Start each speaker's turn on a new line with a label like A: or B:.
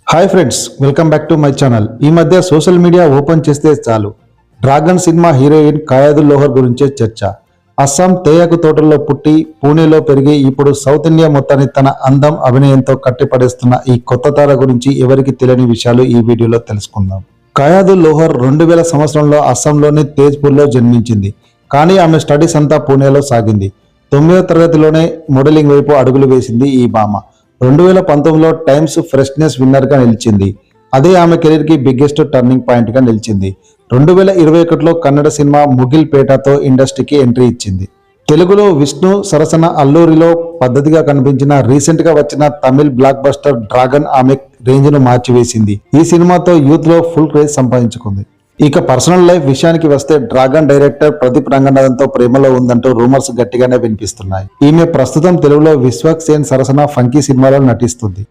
A: Hi friends, welcome back to my channel. ఈ మధ్య social media open చేస్తే చాలు డ్రాగన్ సినిమా హీరోయిన్ కాయాదుల్ లోహర్ గురించే చర్చ. అస్సాం తేయాకు తోటల్లో పుట్టి పూణేలో పెరిగి ఇప్పుడు సౌత్ ఇండియా మొత్తాన్ని తన అందం అభినయంతో కట్టిపడేస్తున్న ఈ కొత్త తార గురించి ఎవరికి తెలియని విషయాలు ఈ వీడియోలో తెలుసుకుందాం. కాయాదుల్ లోహర్ 2000 సంవత్సరంలో అస్సాంలోని తేజ్పూర్లో జన్మించింది. కానీ ఆమె స్టడీస్ అంతా పూణేలో సాగింది. 9వ తరగతిలోనే మోడలింగ్ వైపు అడుగులు వేసింది ఈ భామ. 2019లో టైమ్స్ ఫ్రెష్నెస్ విన్నర్గా నిలిచింది. అదే ఆమె కెరీర్కి బిగ్గెస్ట్ టర్నింగ్ పాయింట్గా నిలిచింది. 2021లో కన్నడ సినిమా ముగిల్ పేటతో ఇండస్ట్రీకి ఎంట్రీ ఇచ్చింది. తెలుగులో విష్ణు సరసన అల్లూరిలో పద్ధతిగా కనిపించిన రీసెంట్గా వచ్చిన తమిళ్ బ్లాక్ బస్టర్ డ్రాగన్ ఆమె రేంజ్ను మార్చివేసింది. ఈ సినిమాతో యూత్లో ఫుల్ క్రేజ్ సంపాదించుకుంది. ఇక పర్సనల్ లైఫ్ విషయానికి వస్తే డ్రాగన్ డైరెక్టర్ ప్రదీప్ రంగనాథన్తో ప్రేమలో ఉందంటూ రూమర్స్ గట్టిగానే వినిపిస్తున్నాయి. ఈమె ప్రస్తుతం తెలుగులో విశ్వక్ సేన్ సరసన ఫంకీ సినిమాలో నటిస్తుంది.